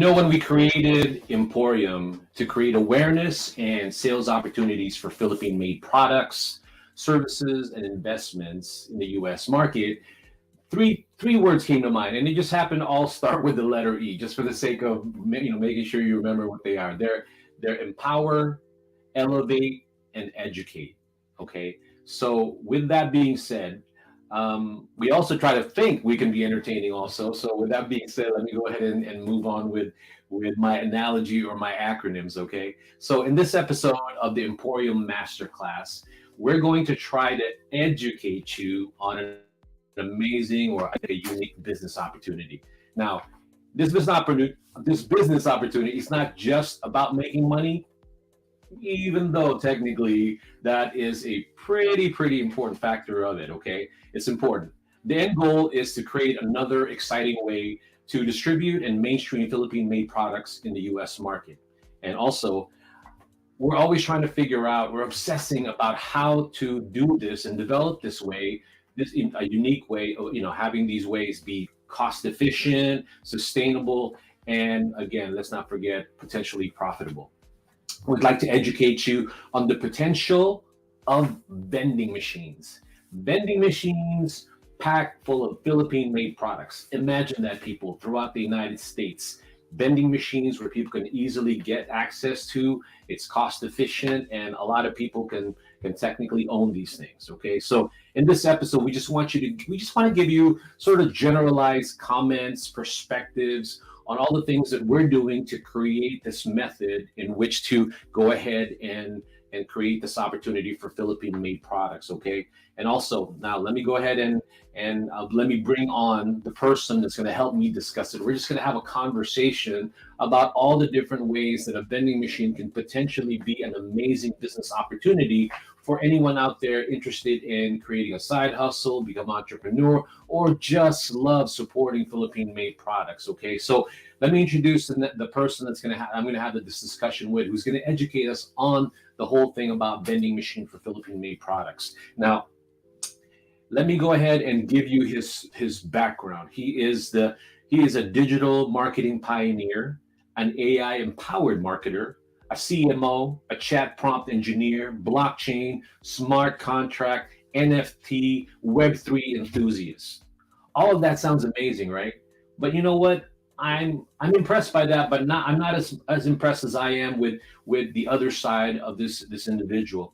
When we created Emporium to create awareness and sales opportunities for Philippine-made products, services, and investments in the U.S. market, three words came to mind, and they just happen to all start with the letter E, just for the sake of making sure you remember what they are. They're empower, elevate, and educate. Okay, so with that being said, we also try to think we can be entertaining also. So with that being said, let me go ahead and move on with my analogy or my acronyms. Okay, so in this episode of the Emporium Masterclass, we're going to try to educate you on an amazing or I think a unique business opportunity. Now, this business opportunity is not just about making money, even though technically that is a pretty important factor of it. Okay, it's important. The end goal is to create another exciting way to distribute and mainstream Philippine-made products in the U.S. market. And also, we're always trying to figure out, we're obsessing about how to do this and develop this way, this in a unique way, having these ways be cost efficient, sustainable, and again, let's not forget, potentially profitable. We'd like to educate you on the potential of vending machines. Vending machines packed full of Philippine-made products. Imagine that, people, throughout the United States. Vending machines where people can easily get access to. It's cost efficient, and a lot of people can technically own these things. Okay, so in this episode, we just want to give you sort of generalized comments, perspectives on all the things that we're doing to create this method in which to go ahead and create this opportunity for Philippine-made products. Okay, and also now let me go ahead and let me bring on the person that's going to help me discuss it. We're just going to have a conversation about all the different ways that a vending machine can potentially be an amazing business opportunity for anyone out there interested in creating a side hustle, become an entrepreneur, or just love supporting Philippine-made products. Okay, so let me introduce the person I'm going to have this discussion with, who's going to educate us on the whole thing about vending machine for Philippine-made products. Now, let me go ahead and give you his background. He is a digital marketing pioneer, an AI empowered marketer, a CMO, a chat prompt engineer, blockchain, smart contract, NFT, Web3 enthusiast. All of that sounds amazing, right? But you know what? I'm impressed by that, but I'm not as impressed as I am with the other side of this individual.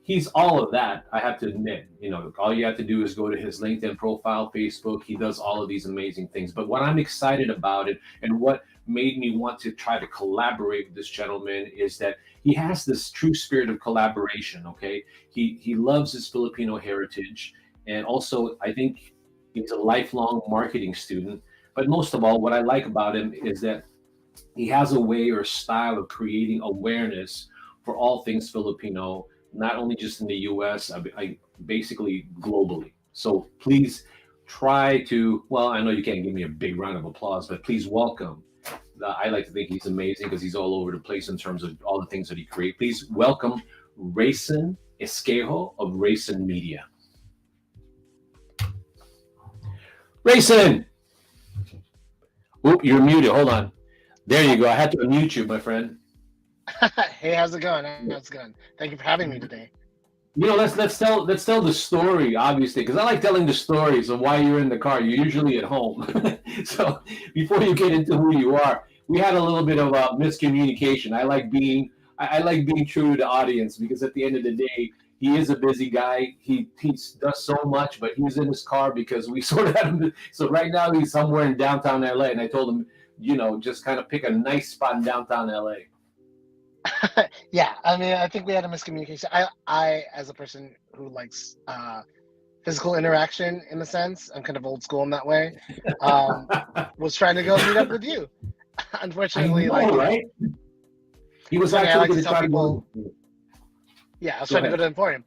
He's all of that, I have to admit. All you have to do is go to his LinkedIn profile, Facebook. He does all of these amazing things. But what I'm excited about it, and what made me want to try to collaborate with this gentleman, is that he has this true spirit of collaboration. Okay, he loves his Filipino heritage, and also I think he's a lifelong marketing student. But most of all, what I like about him is that he has a way or style of creating awareness for all things Filipino, not only just in the US, I basically globally. So please try to, well, I know you can't give me a big round of applause, but please welcome. I like to think he's amazing because he's all over the place in terms of all the things that he creates. Please welcome Rayson Esquejo of Rayson Media. Rayson! Oop, you're muted. Hold on. There you go. I had to unmute you, my friend. Hey, how's it going? Thank you for having me today. Let's tell the story, obviously, because I like telling the stories of why you're in the car. You're usually at home. So before you get into who you are, we had a little bit of a miscommunication. I like being true to the audience, because at the end of the day, he is a busy guy. He does so much, but he's in his car because we sort of had him. So right now he's somewhere in downtown LA, and I told him, just kind of pick a nice spot in downtown LA. Yeah, I think we had a miscommunication. I as a person who likes physical interaction, in a sense, I'm kind of old school in that way, was trying to go meet up with you. Unfortunately, I know, right? He was actually going to try to go. Yeah, I was trying to go to Emporium.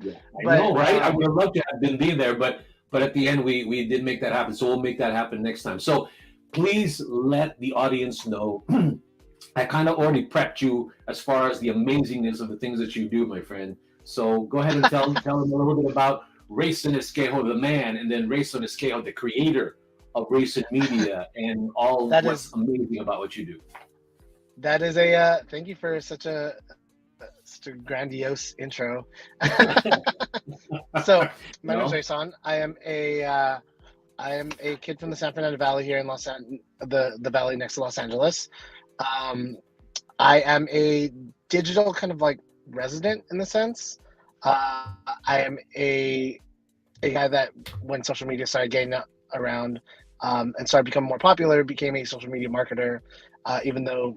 Yeah, I know, right? I would have loved to have been there, but at the end we did make that happen. So we'll make that happen next time. So please let the audience know. I kind of already prepped you as far as the amazingness of the things that you do, my friend. So go ahead and tell them a little bit about Rayson Esquejo, the man, and then Rayson Esquejo, the creator of Racing Media and all That what's is amazing about what you do. that is a thank you for such a grandiose intro. So my name is No? Rayson. I am a kid from the San Fernando Valley here in the valley next to Los Angeles. Um, I am a digital kind of like resident in the sense. I am a guy that when social media started getting around and started becoming more popular, became a social media marketer, even though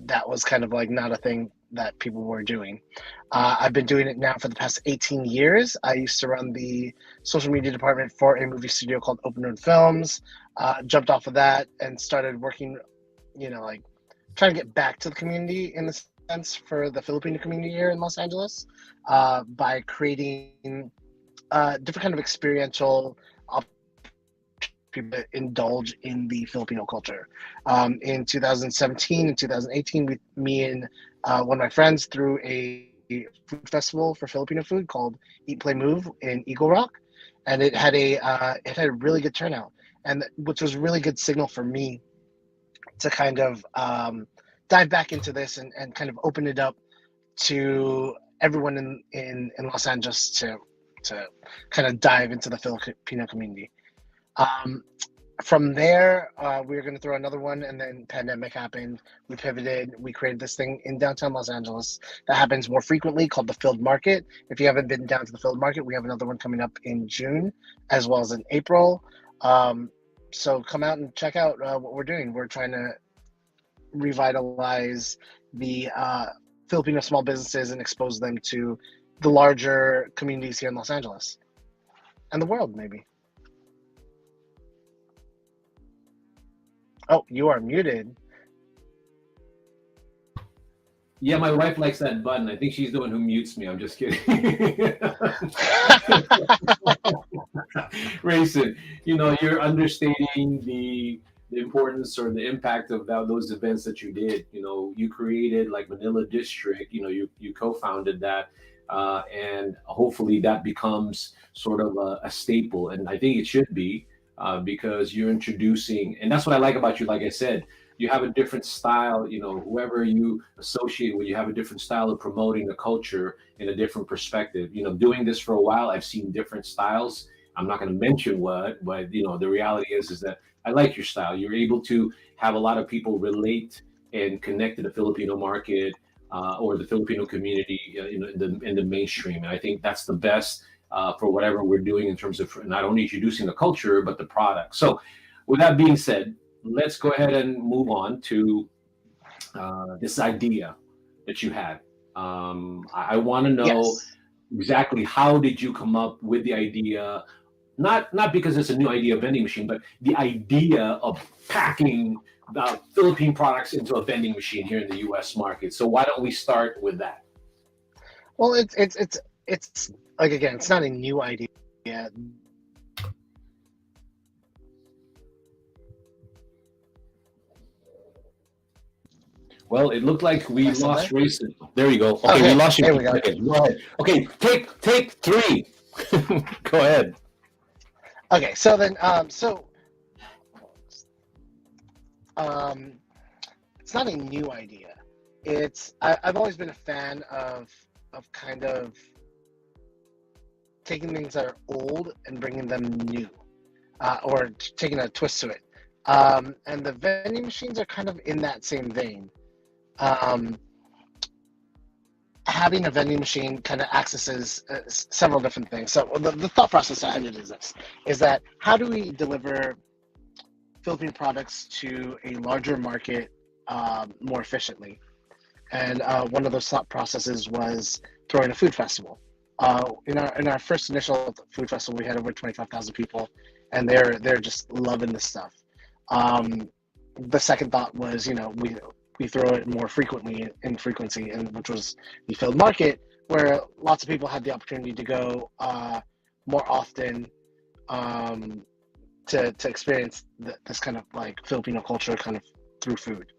that was kind of like not a thing that people were doing. I've been doing it now for the past 18 years. I used to run the social media department for a movie studio called Open Road Films. Jumped off of that and started working, like trying to get back to the community in the sense for the Filipino community here in Los Angeles by creating different kind of experiential people indulge in the Filipino culture. In 2017 and 2018, me and one of my friends threw a food festival for Filipino food called Eat Play Move in Eagle Rock, and it had a really good turnout, and which was really good signal for me to kind of dive back into this and kind of open it up to everyone in Los Angeles to kind of dive into the Filipino community. Um, from there, we were going to throw another one, and then pandemic happened. We pivoted. We created this thing in downtown Los Angeles that happens more frequently called the Field Market. If you haven't been down to the Field Market, we have another one coming up in June as well as in April. So come out and check out what we're doing. We're trying to revitalize the Filipino small businesses and expose them to the larger communities here in Los Angeles and the world, maybe. Oh, you are muted. Yeah, my wife likes that button. I think she's the one who mutes me. I'm just kidding. Rayson, you're understating the importance or the impact of those events that you did. You created like Manila District. You co-founded that, and hopefully that becomes sort of a staple. And I think it should be because you're introducing, and that's what I like about you. Like I said, you have a different style. Whoever you associate with, you have a different style of promoting the culture in a different perspective. Doing this for a while, I've seen different styles. I'm not going to mention what, but the reality is that I like your style. You're able to have a lot of people relate and connect to the Filipino market or the Filipino community in the mainstream. And I think that's the best for whatever we're doing in terms of not only introducing the culture but the product. So, with that being said, let's go ahead and move on to this idea that you had. I want to know Yes. exactly how did you come up with the idea, not because it's a new idea of vending machine, but the idea of packing Philippine products into a vending machine here in the U.S. market. So why don't we start with that? Well, it's like again, it's not a new idea. Well, it looked like Am we I still lost there? Racing. There you go. Okay, we Okay, lost you. there we go. Okay, go ahead. Okay, take three. Go ahead. Okay, so then, um, it's not a new idea. I've always been a fan of kind of taking things that are old and bringing them new, or taking a twist to it. And the vending machines are kind of in that same vein. Um, Having a vending machine kind of accesses several different things. So the thought process behind it is this: is that how do we deliver Philippine products to a larger market more efficiently? And one of those thought processes was throwing a food festival. In our first initial food festival, we had over 25,000 people, and they're just loving this stuff. Um, the second thought was, we throw it more frequently in frequency, and which was the field market, where lots of people had the opportunity to go more often to experience this kind of like Filipino culture kind of through food.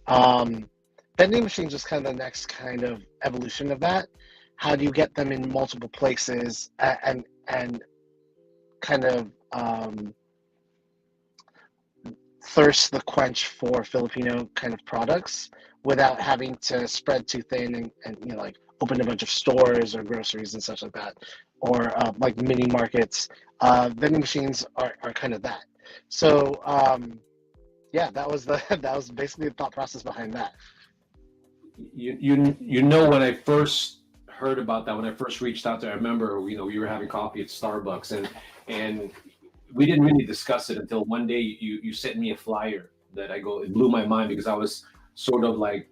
Um, Vending machines was kind of the next kind of evolution of that. How do you get them in multiple places and kind of thirst the quench for Filipino kind of products without having to spread too thin and like open a bunch of stores or groceries and such like that, or like mini markets. Vending machines are kind of that. So yeah, that was the that was basically the thought process behind that. You know, when I first heard about that, when I first reached out there, I remember, we were having coffee at Starbucks, and we didn't really discuss it until one day you sent me a flyer that it blew my mind, because I was sort of like,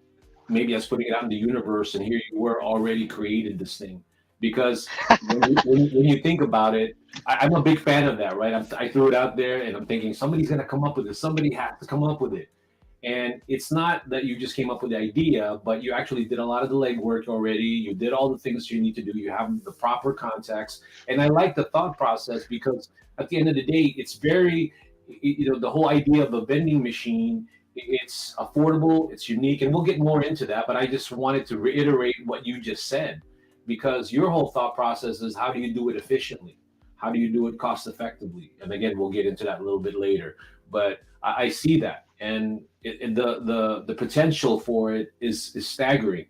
maybe I was putting it out in the universe, and here you were already created this thing. Because when you think about it, I'm a big fan of that, right? I threw it out there, and I'm thinking somebody's going to come up with it. Somebody has to come up with it. And it's not that you just came up with the idea, but you actually did a lot of the legwork already. You did all the things you need to do. You have the proper context. And I like the thought process, because at the end of the day, it's very, the whole idea of a vending machine, it's affordable, it's unique, and we'll get more into that. But I just wanted to reiterate what you just said, because your whole thought process is, how do you do it efficiently? How do you do it cost effectively? And again, we'll get into that a little bit later. But I see that, and the potential for it is staggering.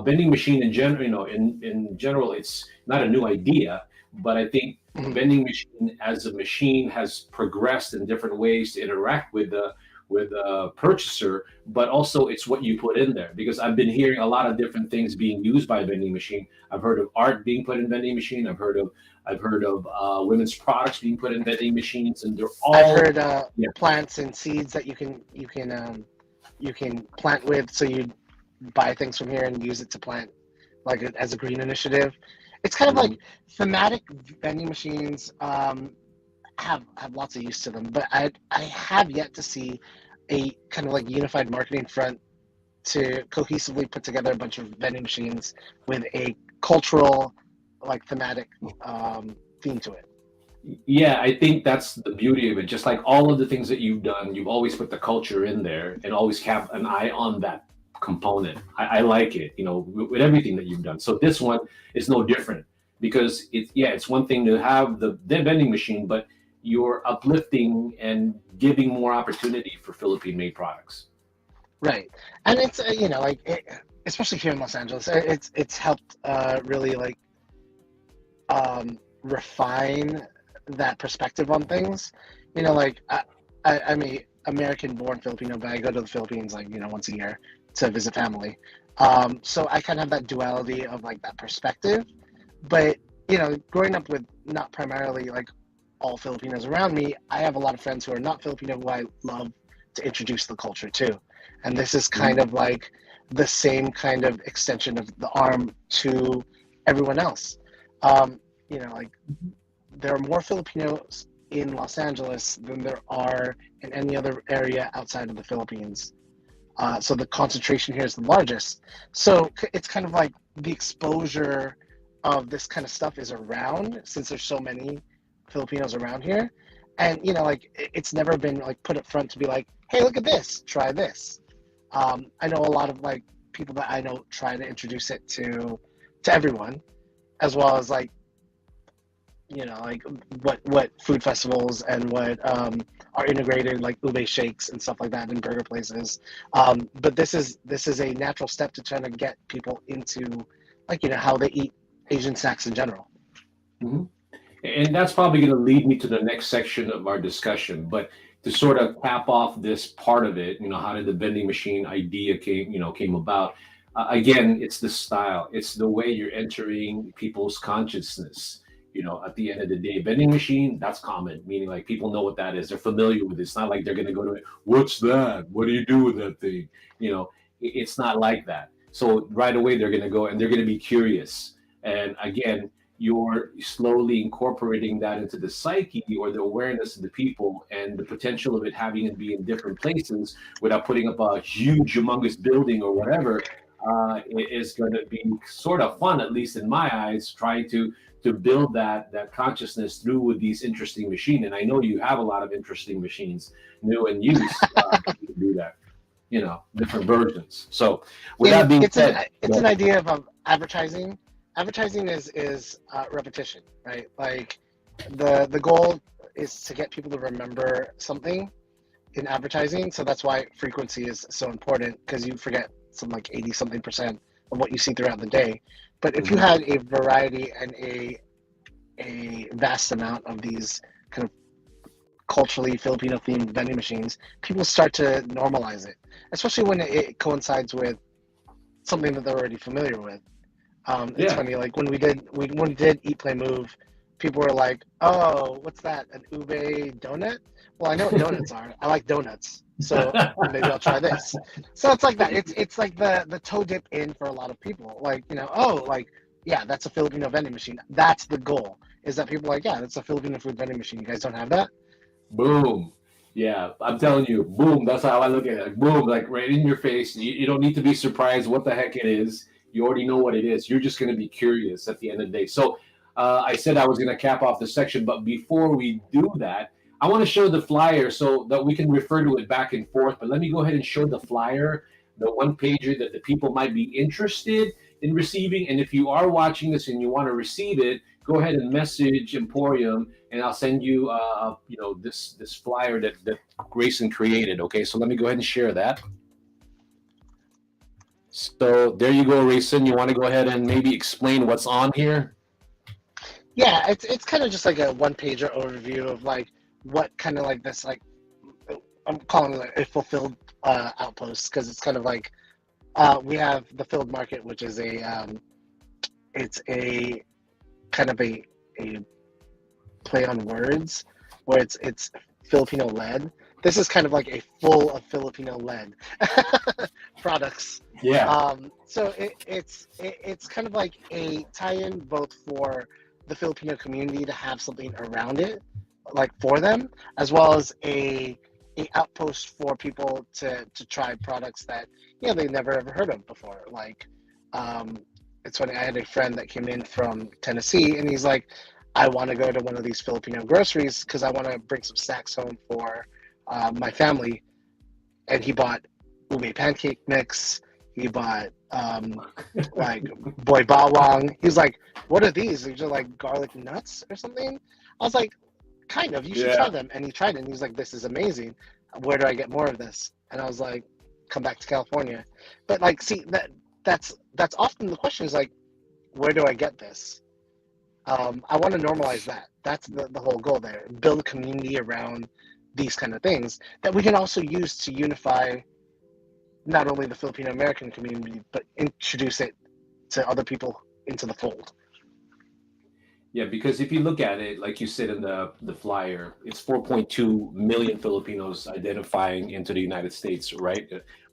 Vending machine in general, in general, it's not a new idea, but I think vending machine as a machine has progressed in different ways to interact with the purchaser, but also it's what you put in there. Because I've been hearing a lot of different things being used by a vending machine. I've heard of art being put in vending machine. I've heard of women's products being put in vending machines, and they're all. I've heard Yeah. plants and seeds that you can plant with. So you buy things from here and use it to plant, like as a green initiative. It's kind of Mhm. like thematic vending machines have lots of use to them, but I have yet to see a kind of like unified marketing front to cohesively put together a bunch of vending machines with a cultural, like thematic theme to it. Yeah, I think that's the beauty of it. Just like all of the things that you've done, you've always put the culture in there and always have an eye on that component. I like it, with everything that you've done. So this one is no different, because it's one thing to have the vending machine, but you're uplifting and giving more opportunity for Philippine-made products. Right, and it's especially here in Los Angeles, it's helped really like refine that perspective on things. Like I'm a American-born Filipino, but I go to the Philippines like once a year to visit family. So I kind of have that duality of like that perspective. But growing up with not primarily like all Filipinos around me, I have a lot of friends who are not Filipino who I love to introduce the culture to, and this is kind of like the same kind of extension of the arm to everyone else. Like there are more Filipinos in Los Angeles than there are in any other area outside of the Philippines. So the concentration here is the largest. So it's kind of like the exposure of this kind of stuff is around, since there's so many Filipinos around here. And, like it's never been like put up front to be like, hey, look at this, try this. I know a lot of like people that I know try to introduce it to everyone, as well as like, like what food festivals and what are integrated, like ube shakes and stuff like that in burger places. But this is a natural step to trying to get people into like how they eat Asian snacks in general. hmm And that's probably going to lead me to the next section of our discussion. But to sort of cap off this part of it, how did the vending machine idea came about? Again, it's the style. It's the way you're entering people's consciousness. At the end of the day, vending machine, that's common, meaning like people know what that is. They're familiar with it. It's not like they're going to go to it. What's that? What do you do with that thing? It's not like that. So right away, they're going to go and they're going to be curious. And again, you're slowly incorporating that into the psyche or the awareness of the people, and the potential of it having to be in different places without putting up a huge, humongous building or whatever. It is going to be sort of fun, at least in my eyes, trying to build that consciousness through with these interesting machines. And I know you have a lot of interesting machines, new and used, to do that. Different versions. So with that being said, it's an idea of advertising. Advertising is repetition, right? Like the goal is to get people to remember something, in advertising. So that's why frequency is so important, because you forget some like 80 something percent of what you see throughout the day. But if you Mhm. had a variety and a vast amount of these kind of culturally Filipino themed vending machines, people start to normalize it, especially when it coincides with something that they're already familiar with. It's Yeah. funny, like when we did Eat Play Move, people were like, "Oh, what's that? An ube donut?" Well, I know what donuts are. I like donuts, so maybe I'll try this. So it's like that. It's like the toe dip in for a lot of people. Like, oh, like, yeah, that's a Filipino vending machine. That's the goal. Is that people are like, yeah, that's a Filipino food vending machine. You guys don't have that? Boom. Yeah, I'm telling you, boom. That's how I look at it. Like, boom, like right in your face. You don't need to be surprised what the heck it is. You already know what it is. You're just going to be curious at the end of the day. So I said I was going to cap off the section, but before we do that, I want to show the flyer so that we can refer to it back and forth. But let me go ahead and show the flyer, the one pager that the people might be interested in receiving. And if you are watching this and you want to receive it, go ahead and message Emporium and I'll send you, this flyer that Grayson created. Okay, so let me go ahead and share that. So there you go, Grayson. You want to go ahead and maybe explain what's on here? Yeah, it's kind of just like a one pager overview of like what kind of like this, like, I'm calling it a fulfilled outpost, because it's kind of like we have the filled market, which is it's a kind of a play on words, where it's Filipino led. This is kind of like a full of Filipino led products. Yeah. So it's kind of like a tie-in both for the Filipino community to have something around it, like for them, as well as a outpost for people to try products that they never ever heard of before. Like, it's funny. I had a friend that came in from Tennessee, and he's like, "I want to go to one of these Filipino groceries because I want to bring some snacks home for my family." And he bought ube pancake mix. He bought like boy bawang. He's like, "What are these? These are like garlic nuts or something." I was like, "Kind of. You should try Yeah. them." And he tried it, and he's like, "This is amazing. Where do I get more of this?" And I was like, "Come back to California." But like, see, that's often the question, is like, where do I get this? I want to normalize that. That's the whole goal there. Build a community around these kind of things that we can also use to unify not only the Filipino American community, but introduce it to other people into the fold. Yeah, because if you look at it, like you said in the flyer, it's 4.2 million Filipinos identifying into the United States, right?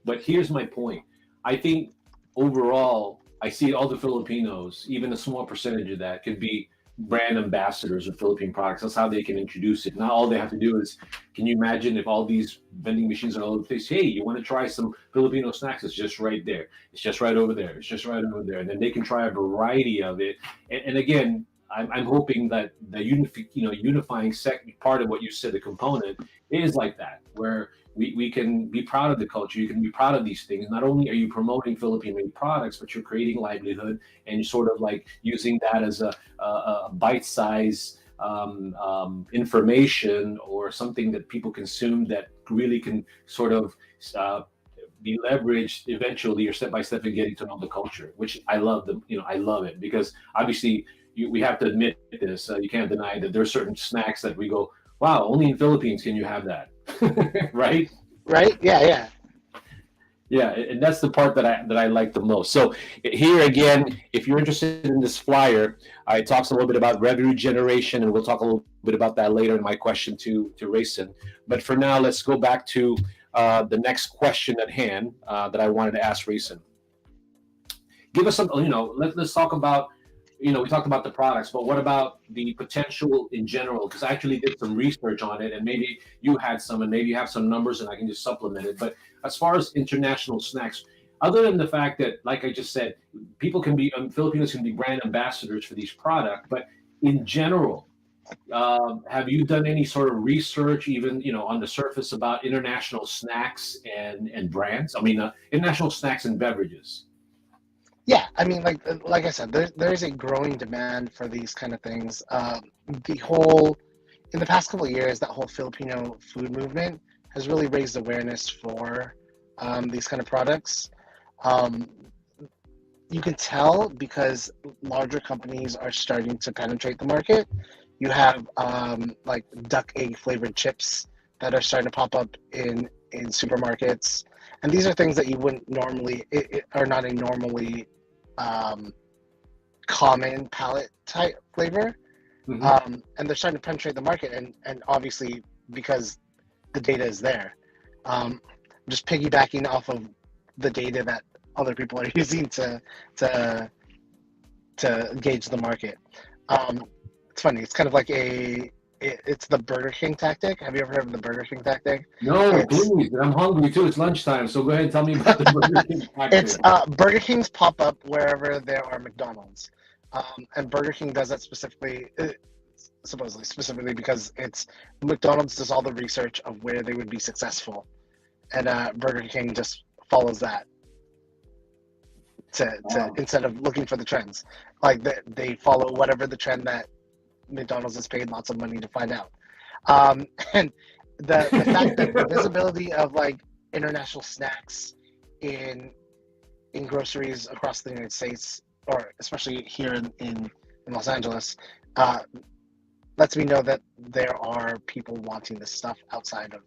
But here's my point. I think overall, I see all the Filipinos, even a small percentage of that, could be brand ambassadors of Philippine products. That's how they can introduce it. Now all they have to do is, can you imagine if all these vending machines are all over the place? Hey, you want to try some Filipino snacks? It's just right there. It's just right over there. It's just right over there. And then they can try a variety of it. And again, I'm hoping that the unifying part of what you said, the component, is like that, where we can be proud of the culture. You can be proud of these things. Not only are you promoting Philippine-made products, but you're creating livelihood and you're sort of like using that as a bite-size information or something that people consume that really can sort of be leveraged eventually or step by step in getting to know the culture, which I love. I love it because obviously we have to admit this. You can't deny that there are certain snacks that we go, wow, only in Philippines can you have that, right? Right? Yeah, yeah. Yeah, and that's the part that I like the most. So here again, if you're interested in this flyer, it talks a little bit about revenue generation, and we'll talk a little bit about that later in my question to Rayson. But for now, let's go back to the next question at hand that I wanted to ask Rayson. Give us some, let's talk about, we talked about the products, but what about the potential in general? Because I actually did some research on it, and maybe you had some, and maybe you have some numbers, and I can just supplement it. But as far as international snacks, other than the fact that, like I just said, Filipinos can be brand ambassadors for these products, but in general, have you done any sort of research, even on the surface, about international snacks and brands? I mean, international snacks and beverages. Yeah, I mean, like I said, there's a growing demand for these kind of things. The whole In the past couple of years, that whole Filipino food movement has really raised awareness for these kind of products. Um, you can tell because larger companies are starting to penetrate the market. You have like duck egg flavored chips that are starting to pop up in supermarkets, and these are things that you wouldn't normally are not a normally um, common palate type flavor, Hmm. and they're starting to penetrate the market, and obviously because the data is there. Um, just piggybacking off of the data that other people are using to to gauge the market. It's funny. It's kind of like it's the Burger King tactic. Have you ever heard of the Burger King tactic? No, It's please. I'm hungry too. It's lunchtime, so go ahead and tell me about the Burger King it's tactic. Burger Kings pop up wherever there are McDonald's, and Burger King does that specifically, supposedly specifically because it's McDonald's does all the research of where they would be successful, and Burger King just follows that to Wow. instead of looking for the trends, like they follow whatever the trend that McDonald's has paid lots of money to find out. And the fact that the visibility of like international snacks in groceries across the United States, or especially here in Los Angeles, uh, lets me know that there are people wanting this stuff outside of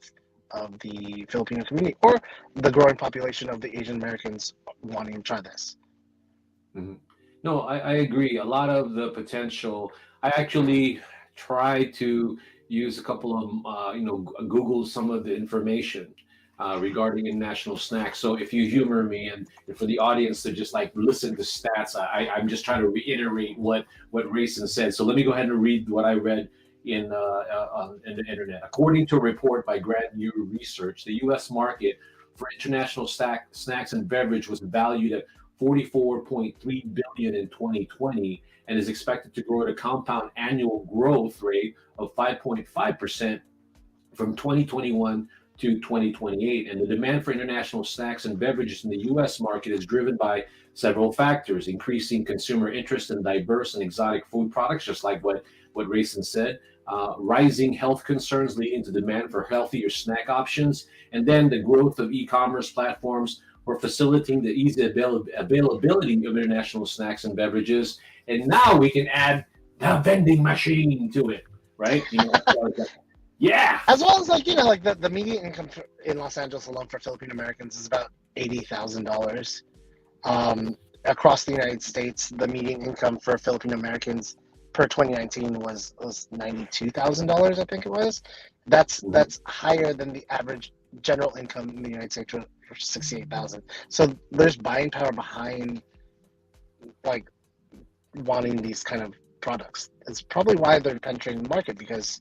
the Filipino community or the growing population of the Asian Americans wanting to try this. Mhm. No, I agree. A lot of the potential. I actually tried to use a couple of, Google some of the information regarding international snacks. So if you humor me and for the audience to just like listen to stats, I'm just trying to reiterate what Rayson said. So let me go ahead and read what I read in the internet. According to a report by Grand New Research, the U.S. market for international snacks and beverage was valued at 44.3 billion in 2020 and is expected to grow at a compound annual growth rate of 5.5% from 2021 to 2028. And the demand for international snacks and beverages in the US market is driven by several factors: increasing consumer interest in diverse and exotic food products, just like what Rayson said, rising health concerns leading to demand for healthier snack options, and then the growth of e-commerce platforms for facilitating the easy availability of international snacks and beverages. And now we can add the vending machine to it, right? Yeah. As well as like like the median income in Los Angeles alone for Filipino Americans is about $80,000. Across the United States, the median income for Filipino Americans per 2019 was $92,000. I think it was. Mhm. That's higher than the average general income in the United States for 68,000. So there's buying power behind like wanting these kind of products. It's probably why they're penetrating the market because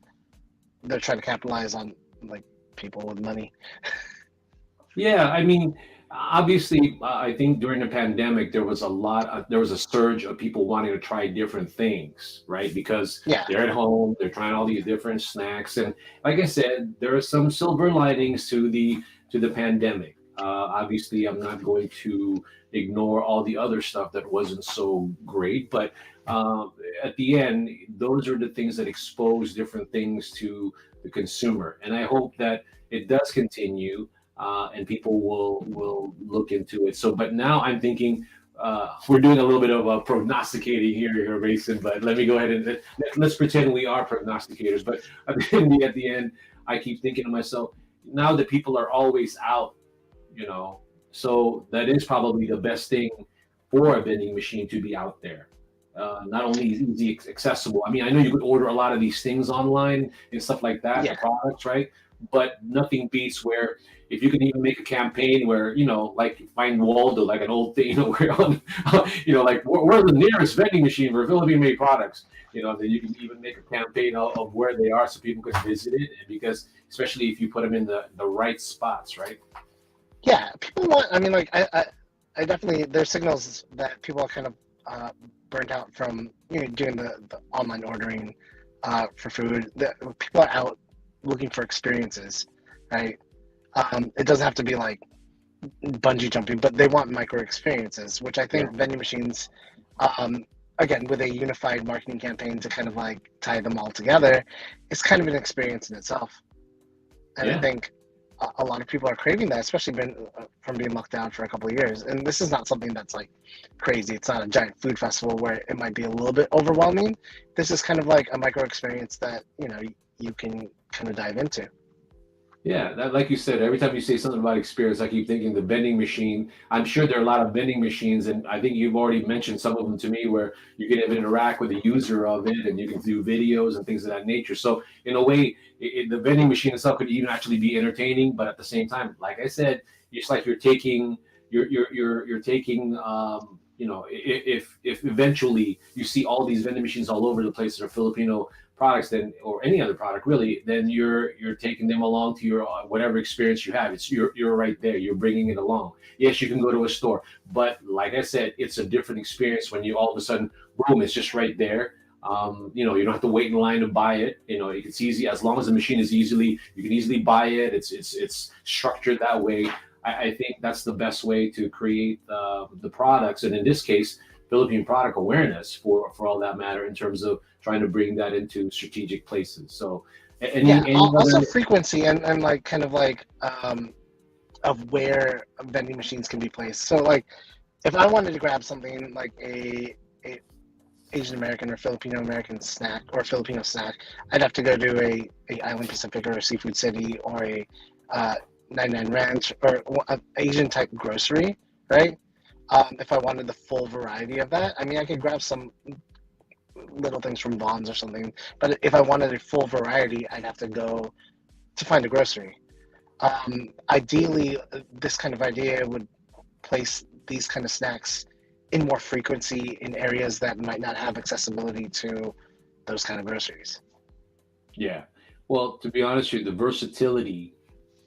they're trying to capitalize on like people with money. Yeah, I mean, obviously, I think during the pandemic there was a surge of people wanting to try different things, right? Because Yeah, they're at home, they're trying all these different snacks, and like I said, there are some silver linings to the pandemic. Obviously, I'm not going to ignore all the other stuff that wasn't so great, but uh, at the end, those are the things that expose different things to the consumer, and I hope that it does continue and people will look into it. So, but now I'm thinking we're doing a little bit of prognosticating here, Mason. But let me go ahead and let's pretend we are prognosticators. But at the end, I keep thinking to myself, now that people are always out, you know, so that is probably the best thing for a vending machine to be out there. Not only is easy accessible. I mean, I know you could order a lot of these things online and stuff like that, the yeah, products, right? But nothing beats where if you can even make a campaign where like find Waldo, like an old thing, where on, like where's the nearest vending machine for Philippine-made products, then you can even make a campaign of where they are so people can visit it, and because especially if you put them in the right spots, right? yeah. People want. I mean, like I definitely there's signals that people are kind of uh, burnt out from doing the online ordering for food. That people are out looking for experiences, right? It doesn't have to be like bungee jumping, but they want micro experiences, which I Yeah, think vending machines, um, again, with a unified marketing campaign to kind of like tie them all together, it's kind of an experience in itself. And I yeah. think a lot of people are craving that, especially from being locked down for a couple of years. And this is not something that's like crazy. It's not a giant food festival where it might be a little bit overwhelming. This is kind of like a micro experience that, you know, you can kind of dive into. Yeah, that, like you said, every time you say something about experience, I keep thinking the vending machine. I'm sure there are a lot of vending machines, and I think you've already mentioned some of them to me where you can even interact with the user of it and you can do videos and things of that nature. So, in a way, the vending machine itself could even actually be entertaining, but at the same time, like I said, it's like you're taking if eventually you see all these vending machines all over the place that are Filipino products, then or any other product really, then you're taking them along to your whatever experience you have. It's you're right there, you're bringing it along. Yes, you can go to a store, but like I said, it's a different experience when you all of a sudden, boom, it's just right there. You don't have to wait in line to buy it. It's easy as long as the machine is you can easily buy it. It's structured that way. I think that's the best way to create the products, and in this case, Philippine product awareness for all that matter in terms of trying to bring that into strategic places. So, Yeah, any also other? frequency and like kind of like of where vending machines can be placed. So like if I wanted to grab something like a Asian American or Filipino American snack or Filipino snack, I'd have to go to a Island Pacific or a Seafood City or a 99 Ranch or a Asian type grocery, right? If I wanted the full variety of that, I mean, I could grab some little things from Bonds or something. But if I wanted a full variety, I'd have to go to find a grocery. Ideally, this kind of idea would place these kind of snacks in more frequency in areas that might not have accessibility to those kind of groceries. Yeah. Well, to be honest with you, the versatility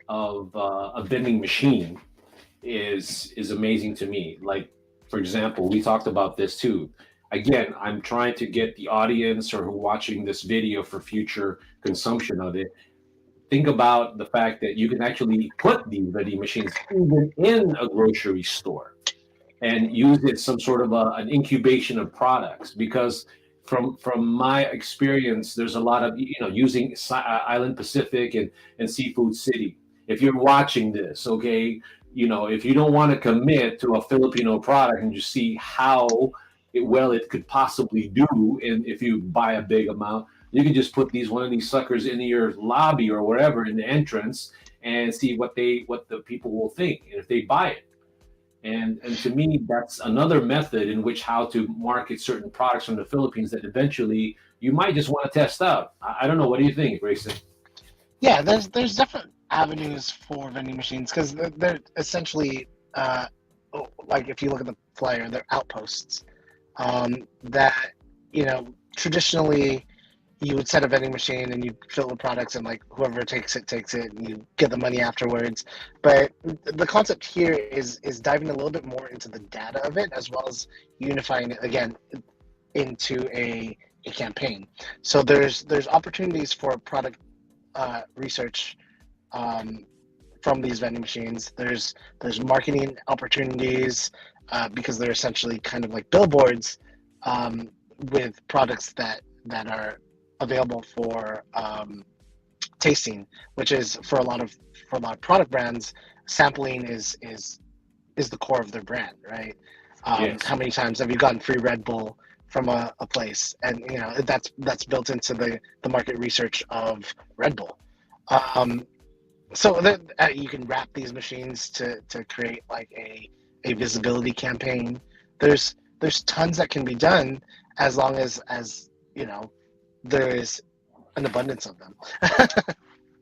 of a vending machine is amazing to me. Like, for example, we talked about this too. Again, I'm trying to get the audience or who watching this video for future consumption of it. Think about the fact that you can actually put these vending machines even in a grocery store and use it some sort of an incubation of products because from my experience there's a lot of using Island Pacific and Seafood City. If you're watching this, okay, if you don't want to commit to a Filipino product and just see how well it could possibly do, and if you buy a big amount, you can just put one of these suckers in your lobby or wherever in the entrance and see what the people will think and if they buy it. And to me, that's another method in which how to market certain products from the Philippines that eventually you might just want to test out. I don't know. What do you think, Grayson? Yeah, there's different avenues for vending machines because they're essentially like if you look at the flyer, they're outposts that traditionally you would set a vending machine and you fill the products and like whoever takes it and you get the money afterwards. But the concept here is diving a little bit more into the data of it as well as unifying it again into a campaign. So there's opportunities for product research from these vending machines. There's marketing opportunities because they're essentially kind of like billboards with products that are available for tasting, which is for a lot of product brands, sampling is the core of their brand, right? Yes. How many times have you gotten free Red Bull from a place? And that's built into the market research of Red Bull. So that you can wrap these machines to create like a visibility campaign. There's tons that can be done as long as there is an abundance of them.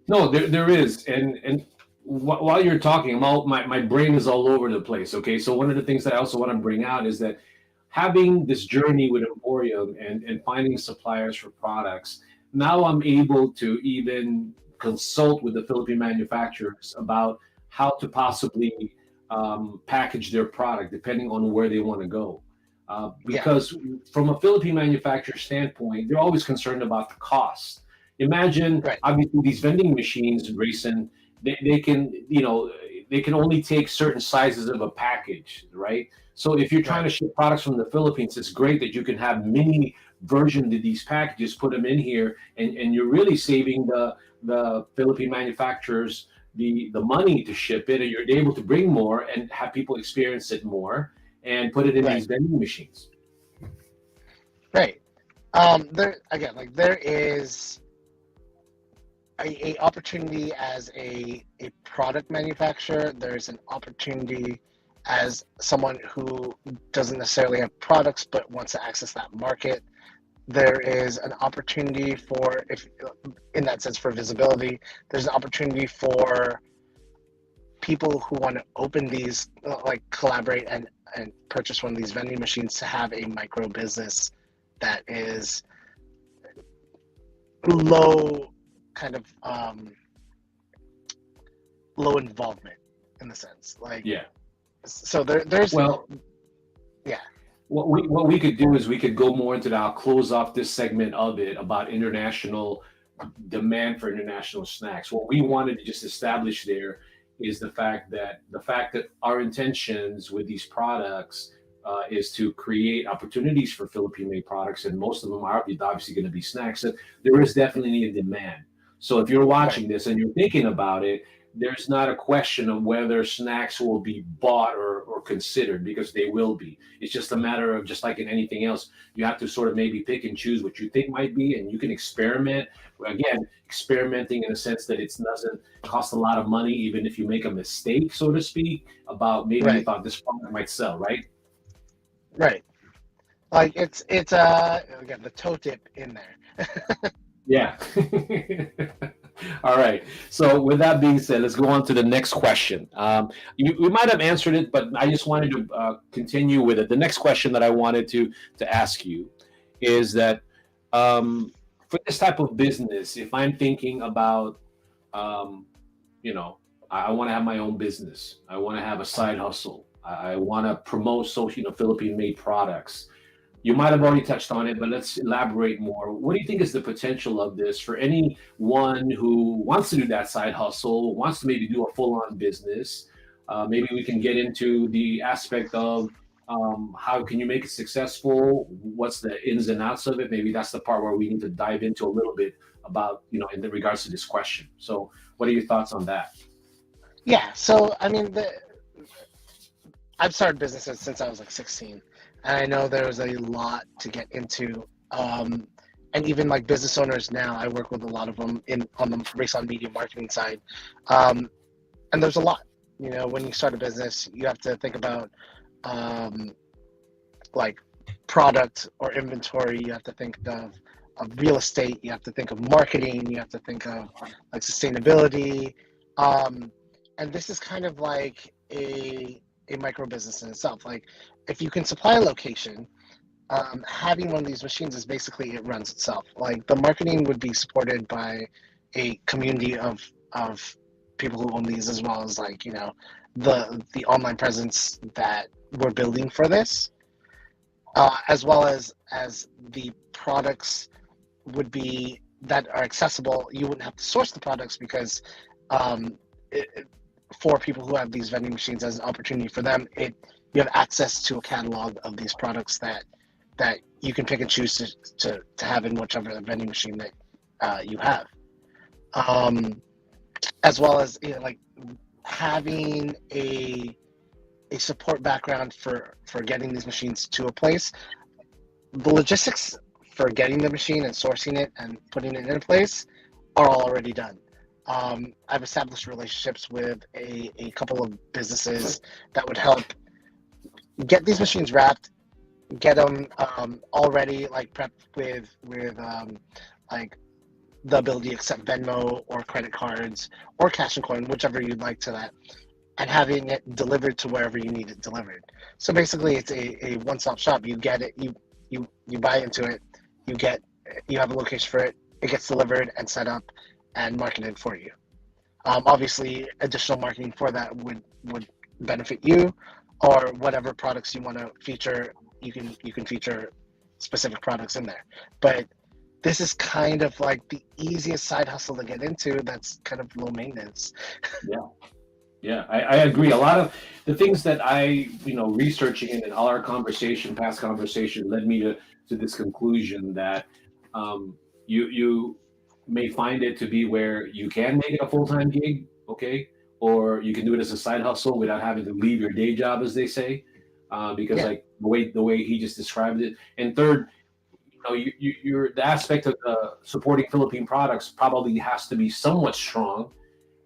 No, there is, and while you're talking, my brain is all over the place. Okay, so one of the things that I also want to bring out is that having this journey with Emporium and finding suppliers for products, now I'm able to even consult with the Philippine manufacturers about how to possibly package their product depending on where they want to go. Because from a Philippine manufacturer standpoint, they're always concerned about the cost. Imagine, Right. obviously, these vending machines, Grayson, they can, they can only take certain sizes of a package, right? So if you're trying to ship products from the Philippines, it's great that you can have mini versions of these packages, put them in here, and you're really saving the Philippine manufacturers the money to ship it, and you're able to bring more and have people experience it more and put it in Right. these vending machines. Right. There again, like there is a opportunity as a product manufacturer. There's an opportunity as someone who doesn't necessarily have products but wants to access that market. There is an opportunity for, if in that sense, for visibility. There's an opportunity for people who want to open these, like collaborate and purchase one of these vending machines to have a micro business that is low kind of low involvement in the sense, like, Yeah. so there's Well, yeah. what we could do is we could go more into that. I'll close off this segment of it about international demand for international snacks. What we wanted to just establish there is the fact that our intentions with these products is to create opportunities for Philippine-made products, and most of them are obviously going to be snacks. So there is definitely a demand. So if you're Right. watching this and you're thinking about it, there's not a question of whether snacks will be bought or considered, because they will be. It's just a matter of, just like in anything else, you have to sort of maybe pick and choose what you think might be, and you can experiment. Again, experimenting in a sense that it doesn't cost a lot of money, even if you make a mistake, so to speak, about maybe you Right. thought this product might sell, right? Right. Like it's again, the toe tip in there. Yeah. All right. So with that being said, let's go on to the next question. You might have answered it, but I just wanted to continue with it. The next question that I wanted to ask you is that, for this type of business, if I'm thinking about, um, you know, I want to have my own business. I want to have a side hustle. I want to promote social, Philippine-made products. You might have already touched on it, but let's elaborate more. What do you think is the potential of this for anyone who wants to do that side hustle, wants to maybe do a full-on business? Maybe we can get into the aspect of, how can you make it successful? What's the ins and outs of it? Maybe that's the part where we need to dive into a little bit about, in regards to this question. So, what are your thoughts on that? Yeah. So I mean, I've started businesses since I was like 16, and I know there was a lot to get into. And even like business owners now, I work with a lot of them in on the race on media marketing side. Um, and there's a lot. When you start a business, you have to think about um, like product or inventory. You have to think of real estate. You have to think of marketing. You have to think of like sustainability. Um, and this is kind of like a micro business in itself. Like if you can supply a location, having one of these machines is basically, it runs itself. Like the marketing would be supported by a community of people who own these, as well as like the online presence that we're building for this, as well as the products would be that are accessible. You wouldn't have to source the products because um, for people who have these vending machines, as an opportunity for them, you have access to a catalog of these products that you can pick and choose to have in whichever vending machine that you have, as well as like having a support background for getting these machines to a place. The logistics for getting the machine and sourcing it and putting it in place are already done. I've established relationships with a couple of businesses that would help get these machines wrapped, get them already like prepped with like the ability to accept Venmo or credit cards or cash and coin, whichever you'd like to that, and having it delivered to wherever you need it delivered. So basically, it's a one-stop shop. You get it, you buy into it, you have a location for it, it gets delivered and set up and marketed for you. Obviously, additional marketing for that would benefit you, or whatever products you want to feature. You can feature specific products in there, but this is kind of like the easiest side hustle to get into. That's kind of low maintenance. Yeah. Yeah, I agree. A lot of the things that researching it and all our past conversation led me to this conclusion that, you may find it to be where you can make it a full-time gig, okay, or you can do it as a side hustle without having to leave your day job, as they say, because Yeah. like the way he just described it. And third, you're the aspect of supporting Philippine products probably has to be somewhat strong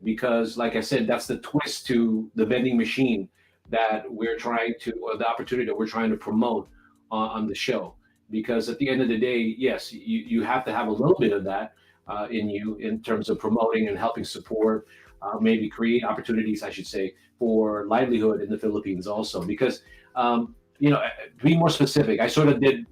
because, like I said, that's the twist to the vending machine that we're trying to, or the opportunity that we're trying to promote on the show. Because at the end of the day, yes, you have to have a little bit of that in you in terms of promoting and helping support, maybe create opportunities, I should say, for livelihood in the Philippines also. Because, to be more specific, I sort of did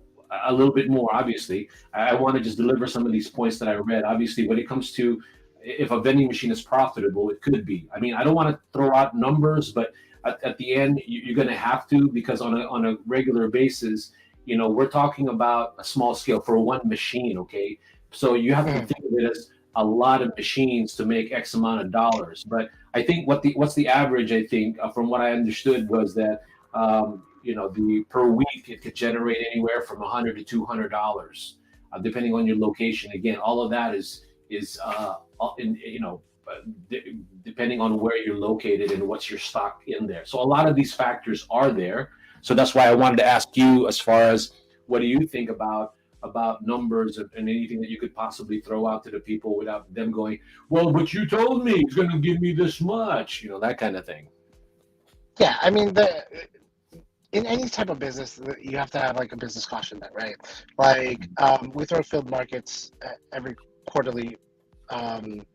a little bit more, obviously. I want to just deliver some of these points that I read. Obviously, when it comes to if a vending machine is profitable, it could be. I mean, I don't want to throw out numbers, but at the end, you're going to have to because on a regular basis, we're talking about a small scale for one machine. Okay, so you have to Mhm. think of it as a lot of machines to make X amount of dollars. But I think what's the average? I think from what I understood was that the per week it could generate anywhere from $100 to $200, depending on your location. Again, all of that is in depending on where you're located and what's your stock in there. So a lot of these factors are there. So that's why I wanted to ask you, as far as what do you think about numbers and anything that you could possibly throw out to the people without them going, well, but you told me it's going to give me this much, that kind of thing. Yeah, I mean, the in any type of business, you have to have like a business caution net, right? Like we throw field markets every quarterly, um,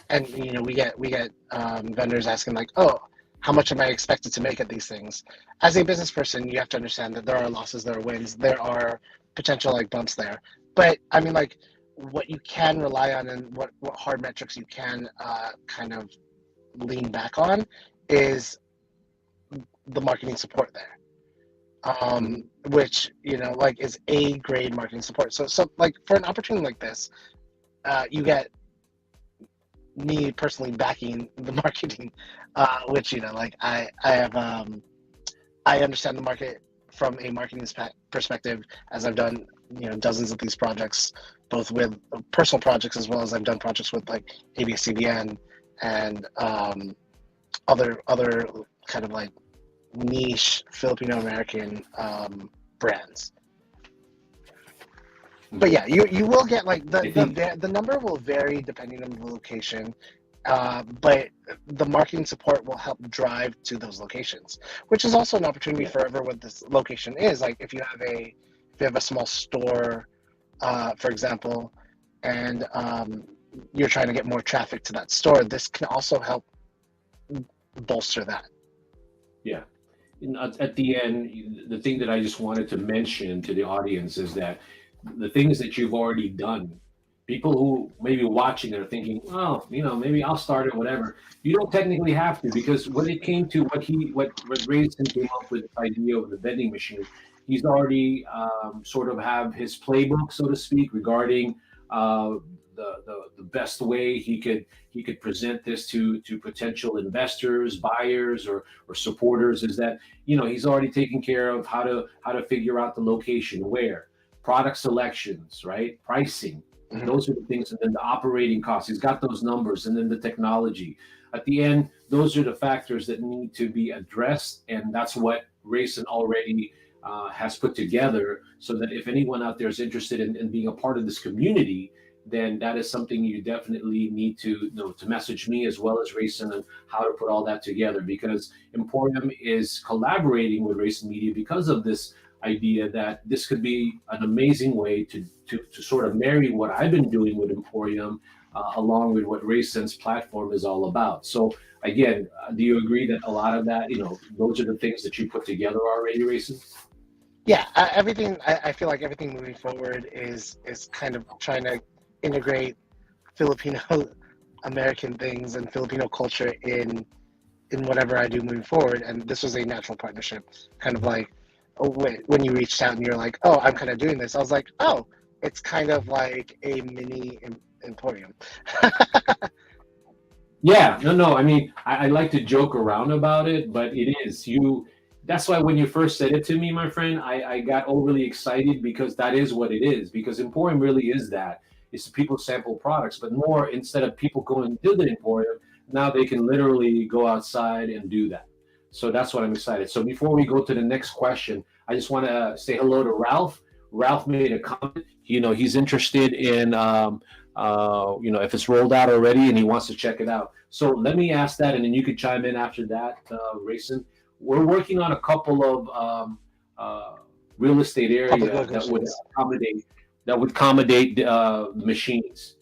and we get vendors asking like, oh, how much am I expected to make at these things? As a business person, you have to understand that there are losses, there are wins, there are potential like bumps there. But I mean, like what you can rely on and what hard metrics you can kind of lean back on is the marketing support there, Mhm. which like is A grade marketing support. So like for an opportunity like this, you get me personally backing the marketing, which like I have I understand the market from a marketing perspective, as I've done dozens of these projects, both with personal projects as well as I've done projects with like ABCBN and other kind of like niche Filipino American brands. But Mhm. yeah, you will get like I think, the number will vary depending on the location, but the marketing support will help drive to those locations, which is also an opportunity yeah. for whatever what this location is. Like if you have a small store, for example, and you're trying to get more traffic to that store, this can also help bolster that. Yeah. At the end, the thing that I just wanted to mention to the audience is that the things that you've already done, people who may be watching are thinking, oh, maybe I'll start it, whatever. You don't technically have to, because when it came to what Grayson came up with, the idea of the vending machine, he's already sort of have his playbook, so to speak, regarding uh, the best way he could present this to potential investors, buyers, or supporters. Is that he's already taken care of how to figure out the location, where, product selections, right, pricing. Mhm. Those are the things, and then the operating costs. He's got those numbers, and then the technology. At the end, those are the factors that need to be addressed, and that's what Rayson already has put together. So that if anyone out there is interested in being a part of this community, then that is something you definitely need to message me as well as Rayson on how to put all that together, because Emporium is collaborating with Rayson Media because of this idea that this could be an amazing way to sort of marry what I've been doing with Emporium along with what Rayson's platform is all about. So again, do you agree that a lot of that, those are the things that you put together already, Rayson? Yeah, everything. I feel like everything moving forward is kind of trying to integrate Filipino American things and Filipino culture in whatever I do moving forward. And this was a natural partnership, kind of like when you reached out and you're like, oh, I'm kind of doing this. I was like, oh, it's kind of like a mini emporium. Yeah, no. I mean, I like to joke around about it, but it is you. That's why when you first said it to me, my friend, I got overly excited because that is what it is. Because Emporium really is that. It's people sample products, but more, instead of people going to the Emporium, now they can literally go outside and do that. So that's what I'm excited. So before we go to the next question, I just want to say hello to Ralph. Ralph made a comment. He's interested in, if it's rolled out already and he wants to check it out. So let me ask that, and then you could chime in after that, Rayson. We're working on a couple of real estate Public area that would locations. accommodate machines.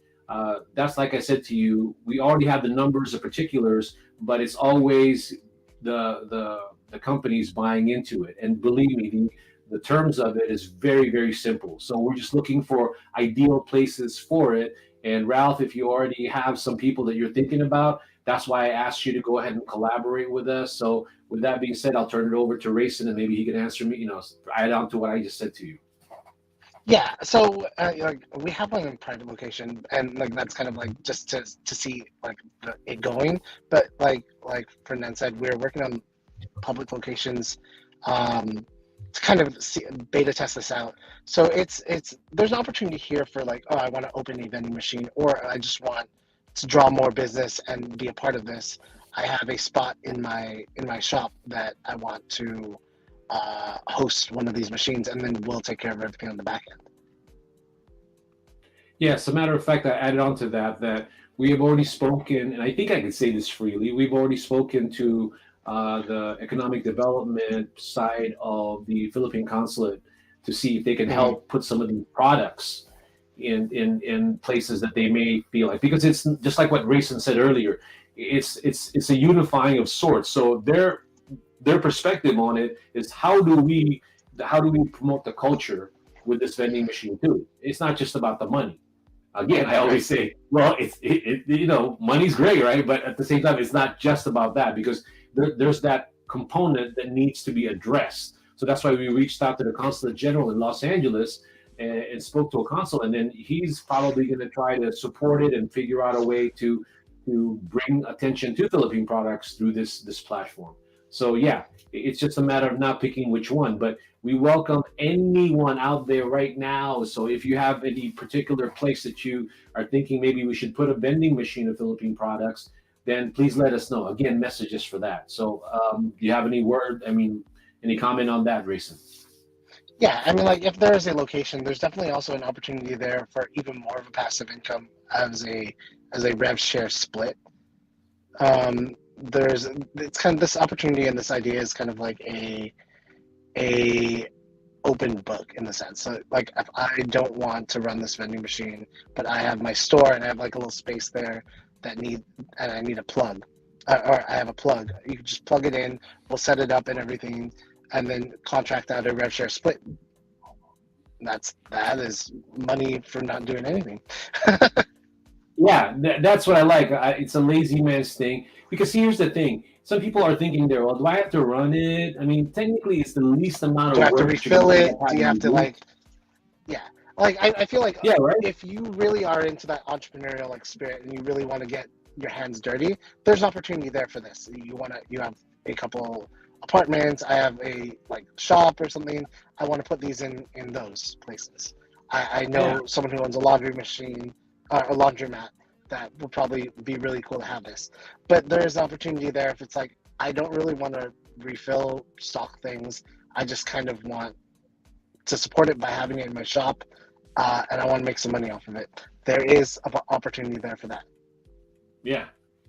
That's like I said to you, we already have the numbers, the particulars, but it's always the companies buying into it. And believe me, the terms of it is very, very simple. So we're just looking for ideal places for it. And Ralph, if you already have some people that you're thinking about, that's why I asked you to go ahead and collaborate with us. So with that being said, I'll turn it over to Rayson, and maybe he can answer me, add on to what I just said to you. Yeah, so like we have one in private location, and like that's kind of like just to see like it going. But like Fernand said, we're working on public locations to kind of see, beta test this out. So it's there's an opportunity here for like, oh, I want to open a vending machine, or I just want to draw more business and be a part of this. I have a spot in my shop that I want to host one of these machines, and then we'll take care of everything on the back end. Yeah, as a matter of fact, I added on to that we have already spoken, and I think I can say this freely. We've already spoken to the economic development side of the Philippine consulate to see if they can Mm-hmm. help put some of these products in places that they may feel like, because it's just like what Rayson said earlier. It's a unifying of sorts. So their perspective on it is how do we promote the culture with this vending machine too? It's not just about the money. Again, I Right. always say, well, money's great, right? But at the same time, it's not just about that, because there's that component that needs to be addressed. So that's why we reached out to the consulate general in Los Angeles and spoke to a consul, and then he's probably going to try to support it and figure out a way to bring attention to Philippine products through this platform. So yeah, it's just a matter of not picking which one, but we welcome anyone out there right now. So if you have any particular place that you are thinking maybe we should put a vending machine of Philippine products, then please let us know. Again, message us for that. So do you have any comment on that, Grayson? Yeah, I mean, like if there is a location, there's definitely also an opportunity there for even more of a passive income as a rev share split. There's it's kind of this opportunity and this idea is kind of like a open book in the sense. So like if I don't want to run this vending machine, but I have my store and I have like a little space there and I need a plug, or I have a plug. You can just plug it in. We'll set it up and everything, and then contract out a rev share split. That is money for not doing anything. Yeah, that's what I like. It's a lazy man's thing, because here's the thing. Some people are thinking there, well, do I have to run it? I mean, technically, it's the least amount Do I of have to work that you're going refill to end up it? Do you having have to to do. like, yeah, like I feel like Yeah, right. if you really are into that entrepreneurial like spirit and you really want to get your hands dirty, there's opportunity there for this. You have a couple apartments. I have a like shop or something. I want to put these in those places. I Yeah. know someone who owns a laundry machine, a laundromat that would probably be really cool to have this. But there's opportunity there if it's like I don't really want to refill stock things. I just kind of want to support it by having it in my shop, and I want to make some money off of it. There is an opportunity there for that. Yeah.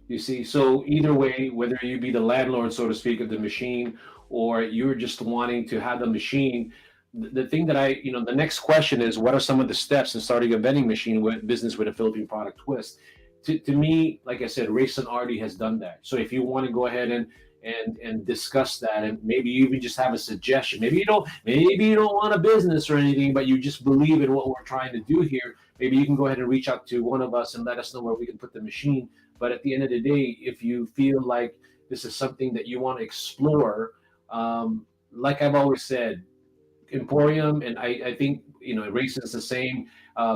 You see, so either way, whether you be the landlord, so to speak, of the machine, or you're just wanting to have the machine, the thing that the next question is, what are some of the steps in starting a vending machine business with a Philippine product twist? To me, like I said, Rayson already has done that. So if you want to go ahead and discuss that, and maybe you even just have a suggestion, maybe you don't want a business or anything, but you just believe in what we're trying to do here, maybe you can go ahead and reach out to one of us and let us know where we can put the machine. But at the end of the day, if you feel like this is something that you want to explore, like I've always said, Emporium, and I think Rayson's the same.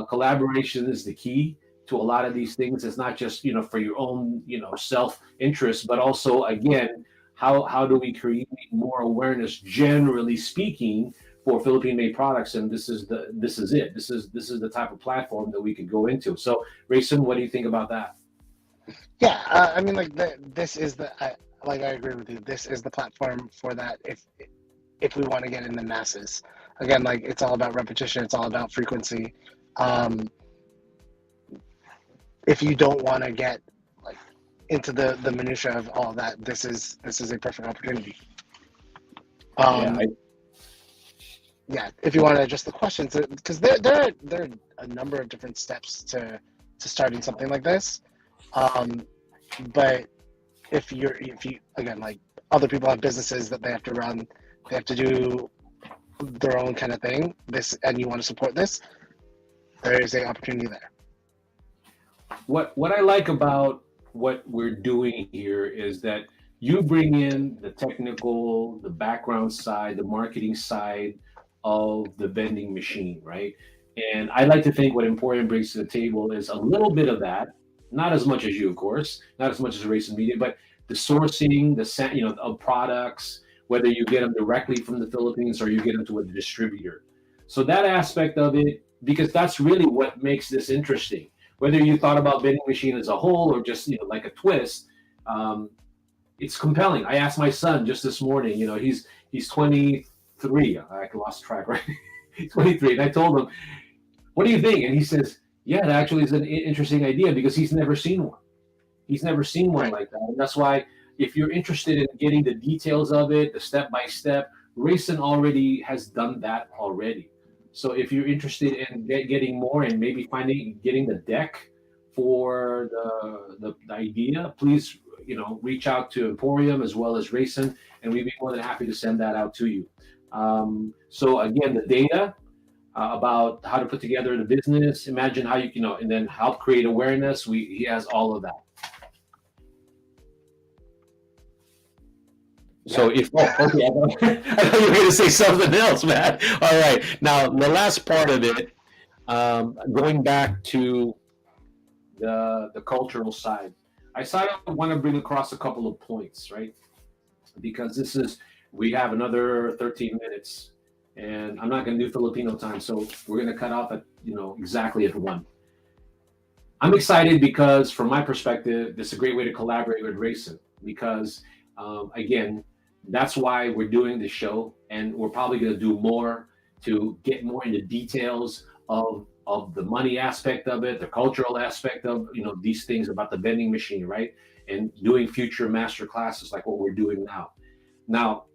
Collaboration is the key to a lot of these things. It's not just for your own self interest, but also again, how do we create more awareness, generally speaking, for Philippine-made products? And this is the type of platform that we could go into. So, Rayson, what do you think about that? Yeah, I mean, like this is like I agree with you. This is the platform for that. If we want to get in the masses, again, like it's all about repetition. It's all about frequency. Um, if you don't want to get like into the minutia of all that, this is a perfect opportunity. Yeah, Um, yeah, if you want to adjust the questions, because there are a number of different steps to starting something like this. Um, but if you again, like other people have businesses that they have to run, they have to do their own kind of thing. This and you want to support this, there is a opportunity there. what I like about what we're doing here is that you bring in the technical, the background side, the marketing side of the vending machine, right? And I like to think what Emporium brings to the table is a little bit of that, not as much as you, of course, not as much as Race and Media, but the sourcing, of products, whether you get them directly from the Philippines or you get them to a distributor. So that aspect of it, because that's really what makes this interesting, whether you thought about vending machine as a whole or just like a twist. um, it's compelling. I asked my son just this morning. He's 23. I lost track, right? He's 23, and I told him, "What do you think?" And he says, "Yeah, that actually is an interesting idea because he's never seen one. He's never seen one Right. like that." And that's why, if you're interested in getting the details of it, the step by step, Rayson already has done that already. So if you're interested in getting more and maybe finding getting the deck for the idea, please reach out to Emporium as well as Rayson, and we'd be more than happy to send that out to you. So again, the data about how to put together the business, imagine how and then help create awareness. He has all of that. Yeah. So if okay, I thought you were going to say something else, man. All right, now the last part of it, going back to the cultural side, I sort of want to bring across a couple of points, right? Because we have another 13 minutes, and I'm not going to do Filipino time, so we're going to cut off at exactly at 1. I'm excited because, from my perspective, this is a great way to collaborate with Racing because, again, that's why we're doing this show, and we're probably going to do more to get more into details of the money aspect of it, the cultural aspect of these things about the vending machine, right? And doing future master classes like what we're doing now. Now,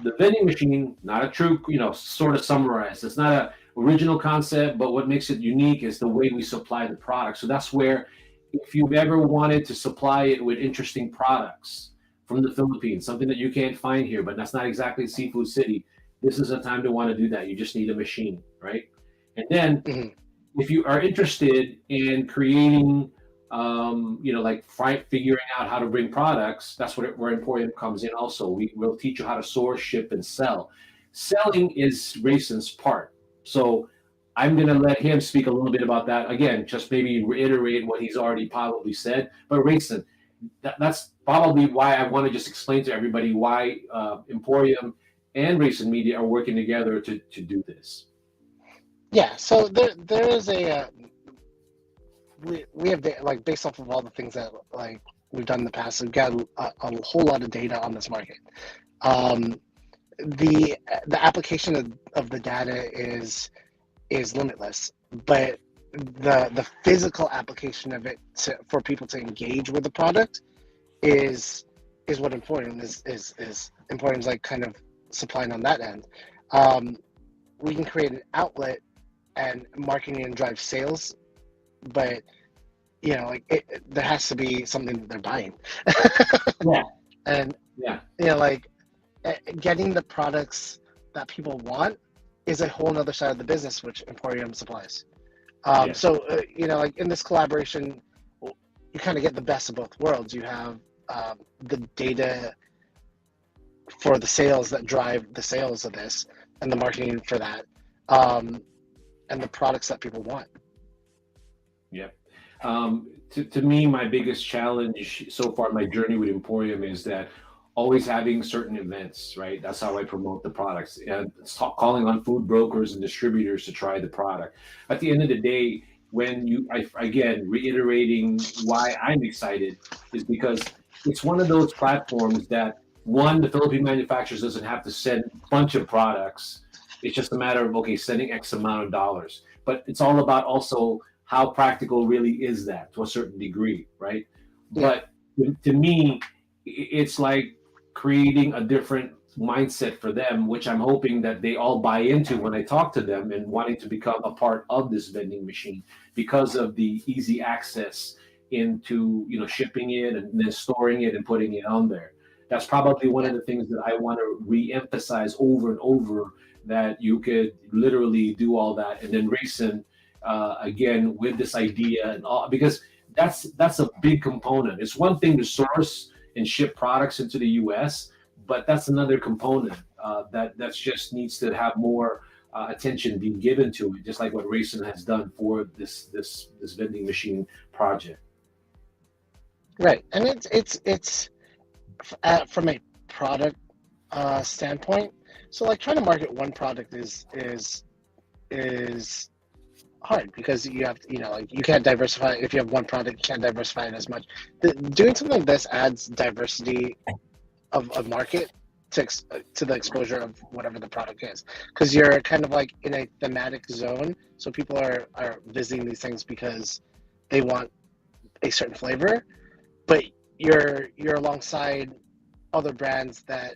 the vending machine, not a true, sort of summarized. It's not a original concept, but what makes it unique is the way we supply the product. So that's where, if you've ever wanted to supply it with interesting products from the Philippines, something that you can't find here, but that's not exactly Seafood City, this is a time to want to do that. You just need a machine, right? And then Mhm. if you are interested in creating, like figuring out how to bring products, that's where Emporium comes in. Also, will teach you how to source, ship, and sell. Selling is Rayson's part. So I'm going to let him speak a little bit about that. Again, just maybe reiterate what he's already probably said. But Rayson, that's probably why I want to just explain to everybody why Emporium and Rayson Media are working together to do this. Yeah. So there is we have like based off of all the things that like we've done in the past, we've got a whole lot of data on this market. Um, the application of the data is limitless, but the physical application of it for people to engage with the product is what Emporium is Emporium's like kind of supplying on that end. Um, we can create an outlet and marketing and drive sales, but like there has to be something that they're buying. Yeah, And yeah, like getting the products that people want is a whole nother side of the business which Emporium supplies. yeah. So like in this collaboration, you kind of get the best of both worlds. You have the data for the sales that drive the sales of this, and the marketing for that, um, and the products that people want. Yeah. To me, my biggest challenge so far, my journey with Emporium is that always having certain events, right? That's how I promote the products and calling on food brokers and distributors to try the product. At the end of the day, when again, reiterating why I'm excited is because it's one of those platforms that one, the Philippine manufacturers doesn't have to send a bunch of products. It's just a matter of, okay, sending X amount of dollars. But it's all about also how practical really is that to a certain degree, right? Yeah. But to me, it's like creating a different mindset for them, which I'm hoping that they all buy into when I talk to them and wanting to become a part of this vending machine because of the easy access into shipping it and then storing it and putting it on there. That's probably one Yeah. of the things that I want to re-emphasize over and over, that you could literally do all that and then racing again with this idea and all, because that's a big component. It's one thing to source and ship products into the U.S., but that's another component that's just needs to have more attention being given to it, just like what Racing has done for this vending machine project. Right. And from a product standpoint. So like trying to market one product is hard because you have to, like you can't diversify. If you have one product, you can't diversify it as much. Doing something like this adds diversity of market to the exposure of whatever the product is, because you're kind of like in a thematic zone, so people are visiting these things because they want a certain flavor, but you're alongside other brands that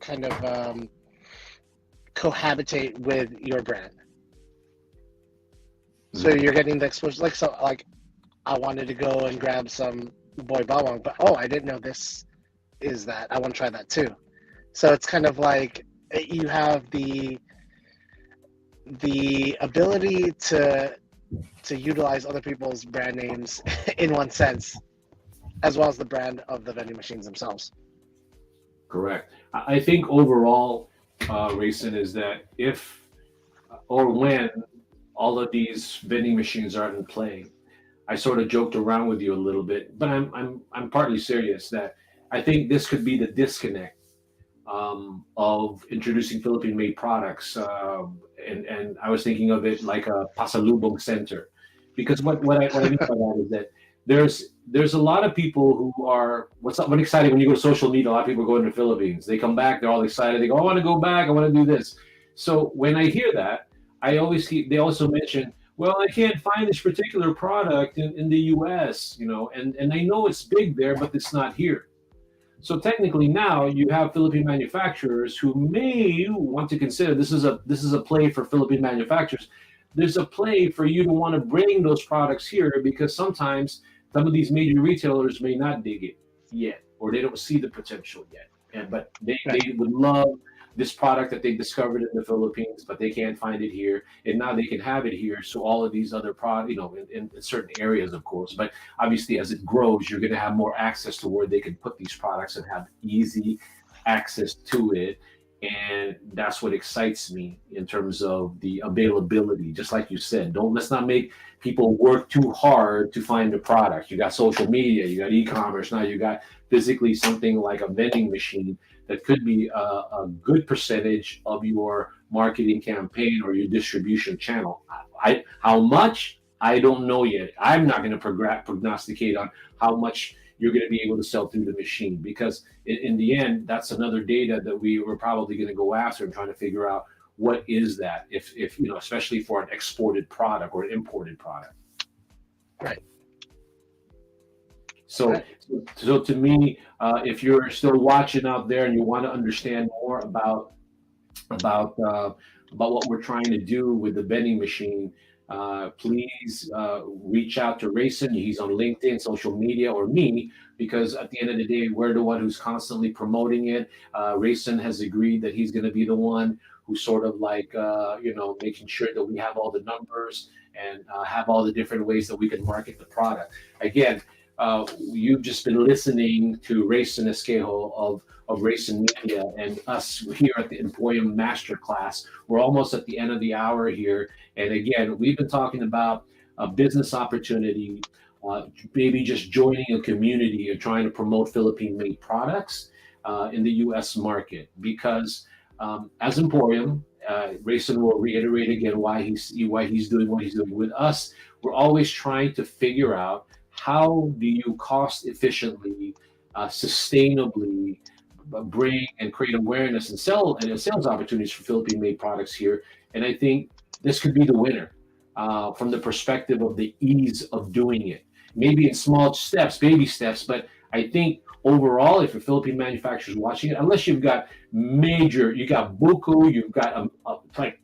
kind of cohabitate with your brand. So you're getting the exposure. Like I wanted to go and grab some boy bawang, but oh, I didn't know this is that. I want to try that too. So it's kind of like you have the ability to utilize other people's brand names in one sense, as well as the brand of the vending machines themselves. Correct. I think overall, Racing, is that if or when all of these vending machines are in play, I sort of joked around with you a little bit, but I'm partly serious that I think this could be the disconnect of introducing Philippine-made products, and I was thinking of it like a pasalubong center, because what I mean by that is that there's a lot of people who are what exciting when you go to social media. A lot of people go into the Philippines, they come back, they're all excited, they go, I want to go back, I want to do this. So when I hear that, they also mention, well, I can't find this particular product in the US, and I know it's big there, but it's not here. So technically now you have Philippine manufacturers who may want to consider this is a play for Philippine manufacturers. There's a play for you to want to bring those products here, because sometimes some of these major retailers may not dig it yet, or they don't see the potential yet. But Right. they would love this product that they discovered in the Philippines, but they can't find it here, and now they can have it here. So all of these other products, in certain areas, of course, but obviously as it grows, you're going to have more access to where they can put these products and have easy access to it. And that's what excites me in terms of the availability. Just like you said, let's not make people work too hard to find a product. You got social media, you got e-commerce, now you got physically something like a vending machine that could be a good percentage of your marketing campaign or your distribution channel. How much, I don't know yet. I'm not going to prognosticate on how much you're going to be able to sell through the machine, because in the end, that's another data that we were probably going to go after and trying to figure out what is that, if especially for an exported product or an imported product. Right. So, Right. so to me, if you're still watching out there and you want to understand more about what we're trying to do with the vending machine, please reach out to Rayson. He's on LinkedIn, social media, or me, because at the end of the day, we're the one who's constantly promoting it. Rayson has agreed that he's going to be the one who's sort of like, making sure that we have all the numbers and have all the different ways that we can market the product. Again, you've just been listening to Rayson Esquejo of Rayson Media and us here at the Emporium Masterclass. We're almost at the end of the hour here. And again, we've been talking about a business opportunity, maybe just joining a community and trying to promote Philippine-made products in the U.S. market. Because as Emporium, Rayson will reiterate again why he's doing what he's doing with us. We're always trying to figure out how do you cost efficiently, sustainably bring and create awareness and sell and sales opportunities for Philippine-made products here. And I think this could be the winner from the perspective of the ease of doing it. Maybe in small steps, baby steps, but I think overall, if a Philippine manufacturer is watching it, unless you've got you got buku, you've got like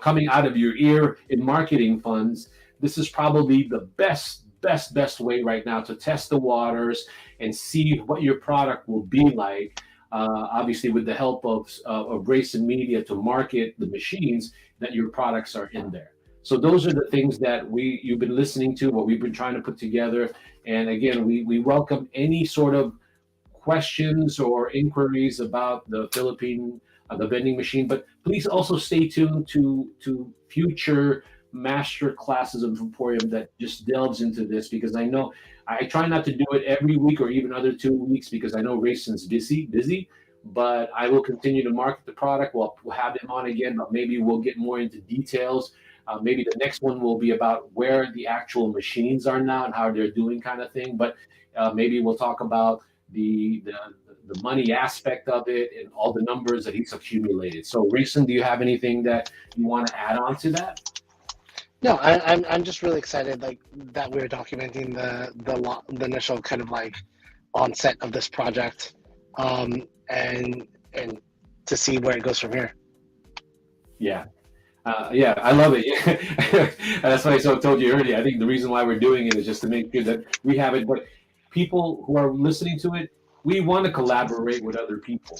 coming out of your ear in marketing funds, this is probably the best way right now to test the waters and see what your product will be like. Obviously, with the help of Race and Media to market the machines that your products are in there. So those are the things that you've been listening to, what we've been trying to put together. And again, we welcome any sort of questions or inquiries about the the vending machine. But please also stay tuned to future master classes of Emporium that just delves into this, because I know I try not to do it every week or even other 2 weeks because I know Rayson's busy. But I will continue to market the product. We'll have him on again, but maybe we'll get more into details. Maybe the next one will be about where the actual machines are now and how they're doing, kind of thing. But maybe we'll talk about the money aspect of it and all the numbers that he's accumulated. So, Rayson, do you have anything that you want to add on to that? No, I'm just really excited, like, that we're documenting the initial kind of like onset of this project, and to see where it goes from here. Yeah. I love it. That's why I told you earlier. I think the reason why we're doing it is just to make sure that we have it. But people who are listening to it, we want to collaborate with other people.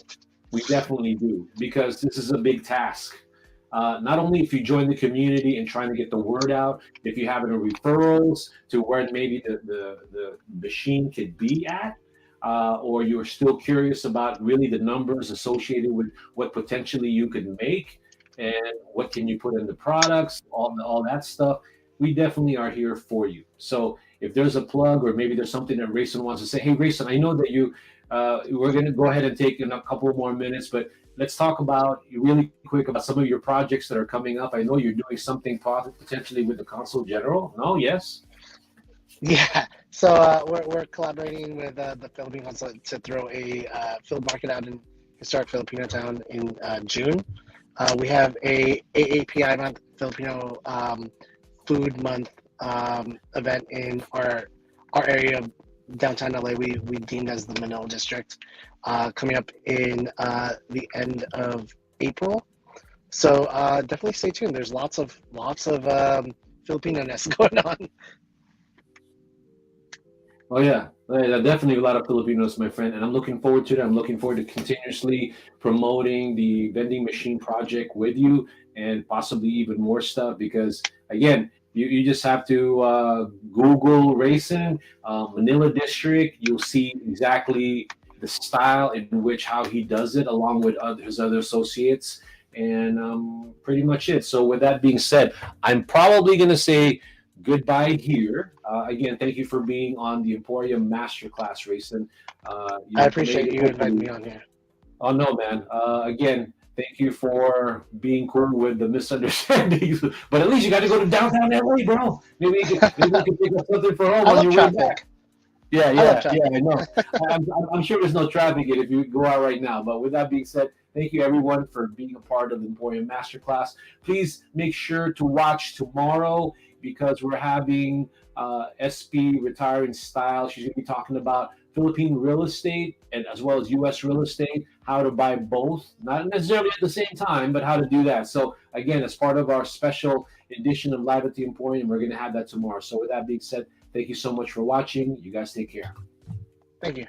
We definitely do, because this is a big task. Not only if you join the community and trying to get the word out, if you have any referrals to where maybe the machine could be at, or you're still curious about really the numbers associated with what potentially you could make and what can you put in the products, all that stuff, we definitely are here for you. So if there's a plug, or maybe there's something that Rayson wants to say, hey, Rayson, I know that we're going to go ahead and take in a couple more minutes, but let's talk about really quick about some of your projects that are coming up. I know you're doing something potentially with the Consul General. No, yes? Yeah. So we're collaborating with the Philippine Consulate to throw a field market out in historic Filipino town in June. We have a AAPI month, Filipino Food Month event in our area of downtown LA. We deemed as the Manila District, coming up in the end of April. So definitely stay tuned. There's lots of Filipino-ness going on. Oh yeah, definitely a lot of Filipinos, my friend, and I'm looking forward to that. I'm looking forward to continuously promoting the vending machine project with you, and possibly even more stuff. Because again, you just have to Google Rayson, Manila District. You'll see exactly the style in which how he does it, along with his other associates, and pretty much it. So with that being said, I'm probably going to say goodbye here. Again, thank you for being on the Emporium Masterclass, Rayson. I appreciate you inviting me on here. Oh no, man. Again, thank you for being cool with the misunderstandings. But at least you got to go to downtown LA, bro. Maybe you can pick up something for home on your way back. Yeah, I know. I'm sure there's no traffic if you go out right now. But with that being said, thank you everyone for being a part of the Emporium Masterclass. Please make sure to watch tomorrow, because we're having SP Retiring Style. She's going to be talking about Philippine real estate and as well as U.S. real estate, how to buy both, not necessarily at the same time, but how to do that. So again, as part of our special edition of Live at the Emporium, we're going to have that tomorrow. So with that being said, thank you so much for watching. You guys take care. Thank you.